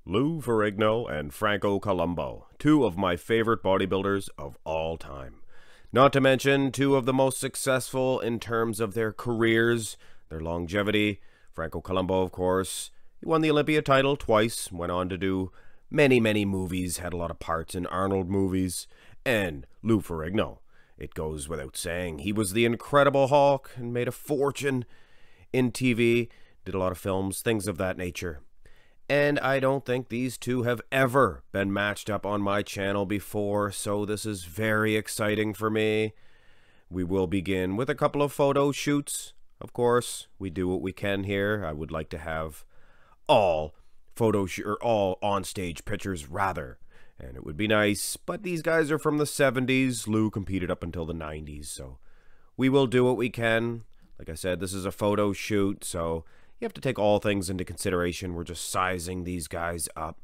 Lou Ferrigno and Franco Columbu, two of my favorite bodybuilders of all time. Not to mention two of the most successful in terms of their careers, their longevity. Franco Columbu, of course, he won the Olympia title twice, went on to do many movies, had a lot of parts in Arnold movies. And Lou Ferrigno, it goes without saying, he was the Incredible Hulk and made a fortune in TV, did a lot of films, things of that nature. And I don't think these two have ever been matched up on my channel before, so this is very exciting for me. We will begin with a couple of photo shoots. Of course, we do what we can here. I would like to have all all on-stage pictures, rather. And it would be nice, but these guys are from the 70s. Lou competed up until the 90s, so we will do what we can. Like I said, this is a photo shoot, so you have to take all things into consideration. We're just sizing these guys up.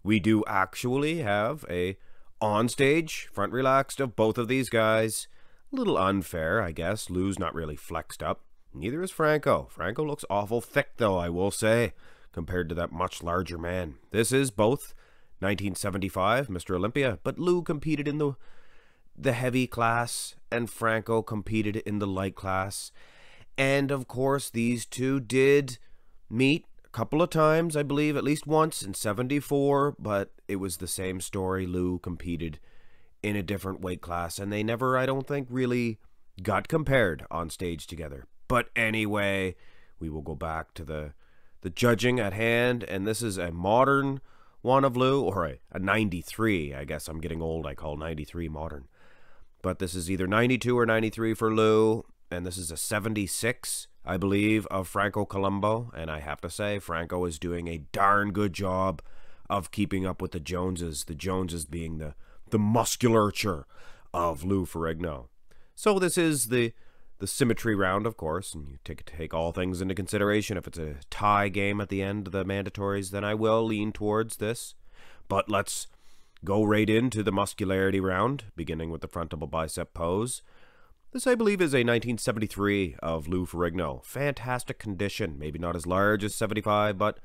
We do actually have a on-stage front relaxed of both of these guys. A little unfair, I guess. Lou's not really flexed up. Neither is Franco. Franco looks awful thick, though, I will say, compared to that much larger man. This is both 1975, Mr. Olympia, but Lou competed in the heavy class, and Franco competed in the light class. And, of course, these two did meet a couple of times, I believe, at least once in 74, but it was the same story. Lou competed in a different weight class, and they never, I don't think, really got compared on stage together. But anyway, we will go back to the judging at hand, and this is a modern one of Lou, or a 93. I guess I'm getting old, I call 93 modern. But this is either 92 or 93 for Lou. And this is a 76, I believe, of Franco Columbu. And I have to say, Franco is doing a darn good job of keeping up with the Joneses. The Joneses being the musculature of Lou Ferrigno. So this is the symmetry round, of course. And you take all things into consideration. If it's a tie game at the end of the mandatories, then I will lean towards this. But let's go right into the muscularity round, beginning with the front double bicep pose. This, I believe, is a 1973 of Lou Ferrigno. Fantastic condition. Maybe not as large as 75, but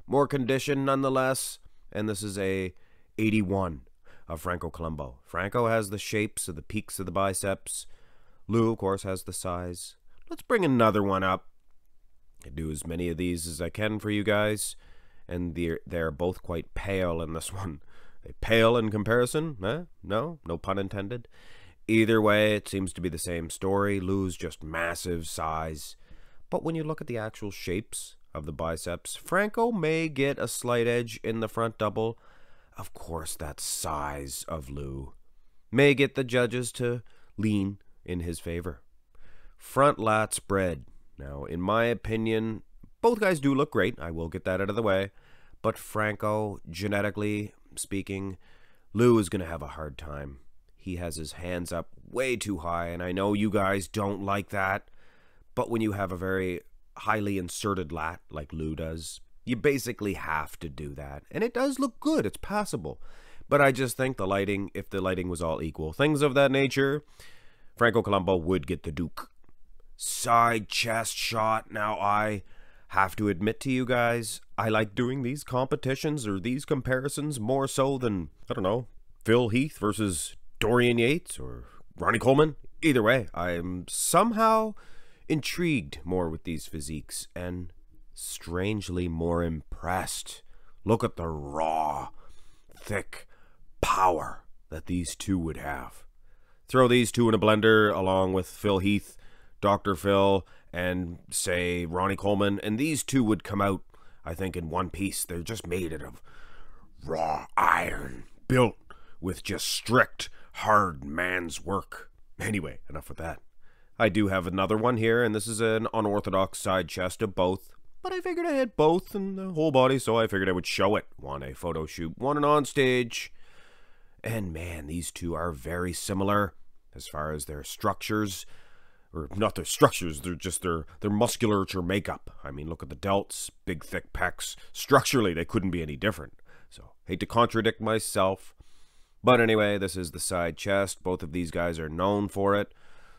more condition nonetheless. And this is a 81 of Franco Columbu. Franco has the shapes of the peaks of the biceps. Lou, of course, has the size. Let's bring another one up. I do as many of these as I can for you guys. And they're both quite pale in this one. Pale in comparison? No pun intended. Either way, it seems to be the same story. Lou's just massive size. But when you look at the actual shapes of the biceps, Franco may get a slight edge in the front double. Of course, that size of Lou may get the judges to lean in his favor. Front lat spread. Now, in my opinion, both guys do look great. I will get that out of the way. But Franco, genetically speaking, Lou is going to have a hard time. He has his hands up way too high, and I know you guys don't like that, but when you have a very highly inserted lat like Lou does, you basically have to do that. And it does look good. It's passable. But I just think the lighting, if the lighting was all equal, things of that nature, Franco Columbu would get the Duke. Side chest shot. Now, I have to admit to you guys, I like doing these competitions or these comparisons more so than, I don't know, Phil Heath versus Dorian Yates or Ronnie Coleman. Either way, I'm somehow intrigued more with these physiques and strangely more impressed. Look at the raw, thick power that these two would have. Throw these two in a blender along with Phil Heath, Dr. Phil, and say Ronnie Coleman, and these two would come out, I think, in one piece. They're just made out of raw iron, built with just strict, hard man's work. Anyway, enough with that. I do have another one here, and this is an unorthodox side chest of both. But I figured I had both in the whole body, so I figured I would show it. One a photo shoot, one an on stage. And man, these two are very similar as far as their structures. Or not their structures, they're just their musculature makeup. I mean, look at the delts, big thick pecs. Structurally, they couldn't be any different. So, hate to contradict myself. But anyway, this is the side chest. Both of these guys are known for it.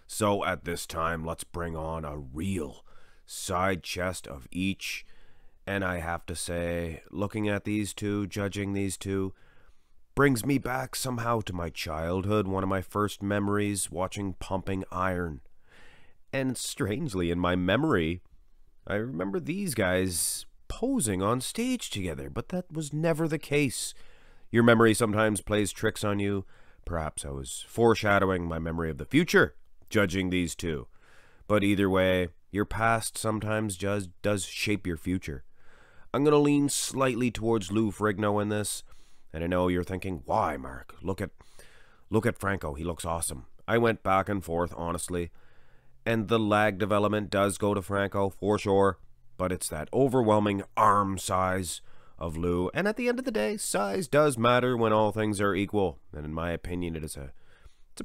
So at this time, let's bring on a real side chest of each. And I have to say, looking at these two, judging these two, brings me back somehow to my childhood, one of my first memories, watching Pumping Iron. And strangely, in my memory, I remember these guys posing on stage together, but that was never the case. Your memory sometimes plays tricks on you. Perhaps I was foreshadowing my memory of the future, judging these two. But either way, your past sometimes just does shape your future. I'm going to lean slightly towards Lou Ferrigno in this, and I know you're thinking, why, Mark? Look at Franco, he looks awesome. I went back and forth, honestly, and the lag development does go to Franco, for sure, but it's that overwhelming arm size of Lou, and at the end of the day, size does matter when all things are equal, and in my opinion, it's a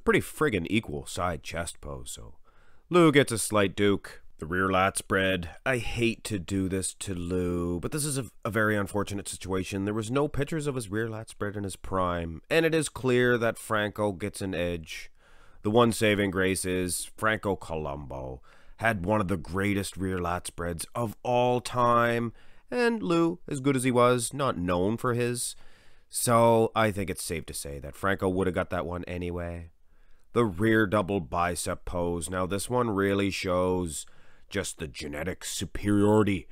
pretty friggin' equal side chest pose, so Lou gets a slight duke. The rear lat spread. I hate to do this to Lou, but this is a very unfortunate situation. There was no pictures of his rear lat spread in his prime, and it is clear that Franco gets an edge. The one saving grace is Franco Columbu had one of the greatest rear lat spreads of all time, and Lou, as good as he was, not known for his. So I think it's safe to say that Franco would have got that one anyway. The rear double bicep pose. Now this one really shows just the genetic superiority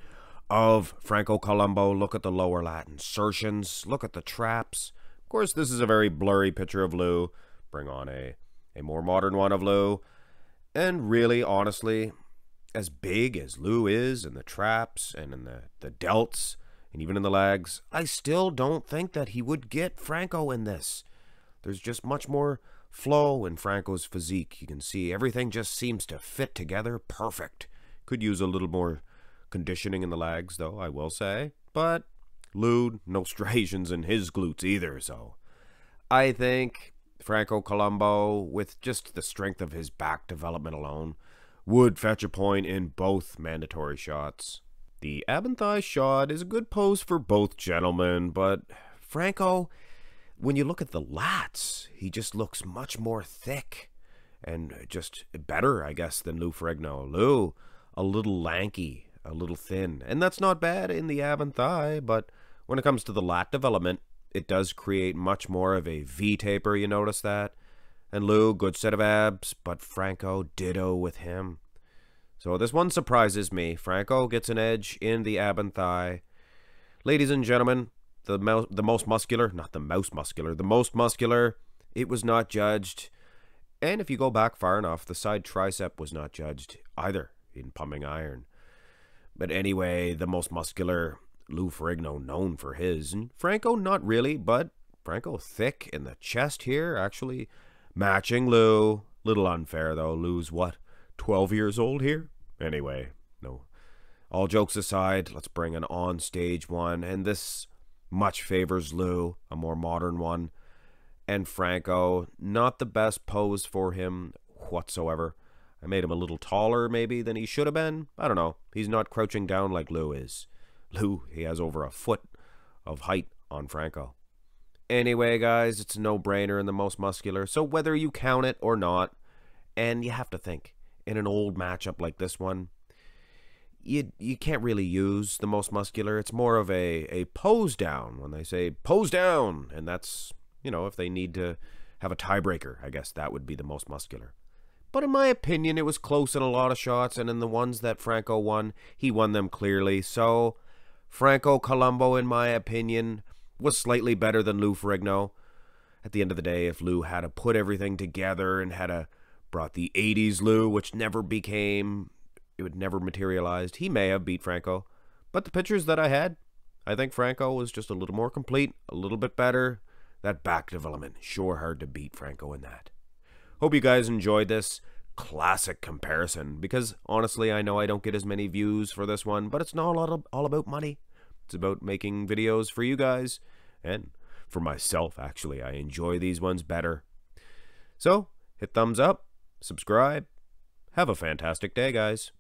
of Franco Columbu. Look at the lower lat insertions. Look at the traps. Of course, this is a very blurry picture of Lou. Bring on a more modern one of Lou. And really, honestly, as big as Lou is in the traps and in the delts and even in the legs, I still don't think that he would get Franco in this. There's just much more flow in Franco's physique. You can see everything just seems to fit together perfect. Could use a little more conditioning in the legs, though, I will say. But Lou, no striations in his glutes either, so I think Franco Columbu, with just the strength of his back development alone, would fetch a point in both mandatory shots. The ab and thigh shot is a good pose for both gentlemen, but Franco, when you look at the lats, he just looks much more thick and just better, I guess, than Lou Ferrigno. Lou, a little lanky, a little thin, and that's not bad in the ab and thigh, but when it comes to the lat development, it does create much more of a V taper, you notice that? And Lou, good set of abs, but Franco, ditto with him. So this one surprises me. Franco gets an edge in the ab and thigh. Ladies and gentlemen, the most muscular, not the most muscular, the most muscular, it was not judged. And if you go back far enough, the side tricep was not judged either in Pumping Iron. But anyway, the most muscular, Lou Ferrigno, known for his, and Franco not really, but Franco thick in the chest here, actually matching Lou. Little unfair though. Lou's what, 12 years old here? Anyway, no. All jokes aside, let's bring an on-stage one, and this much favors Lou, a more modern one. And Franco, not the best pose for him whatsoever. I made him a little taller maybe than he should have been. I don't know. He's not crouching down like Lou is. Lou, he has over a foot of height on Franco. Anyway, guys, it's a no-brainer in the most muscular. So whether you count it or not, and you have to think, in an old matchup like this one, you can't really use the most muscular. It's more of a pose down when they say pose down. And that's, you know, if they need to have a tiebreaker, I guess that would be the most muscular. But in my opinion, it was close in a lot of shots, and in the ones that Franco won, he won them clearly. So Franco Columbu, in my opinion, was slightly better than Lou Ferrigno. At the end of the day, if Lou had to put everything together and had brought the 80s Lou, which never became, it would never materialized, he may have beat Franco. But the pictures that I had, I think Franco was just a little more complete, a little bit better. That back development, sure hard to beat Franco in that. Hope you guys enjoyed this classic comparison, because honestly, I know I don't get as many views for this one, but it's not all about money. It's about making videos for you guys, and for myself, actually. I enjoy these ones better. So, hit thumbs up, subscribe. Have a fantastic day, guys.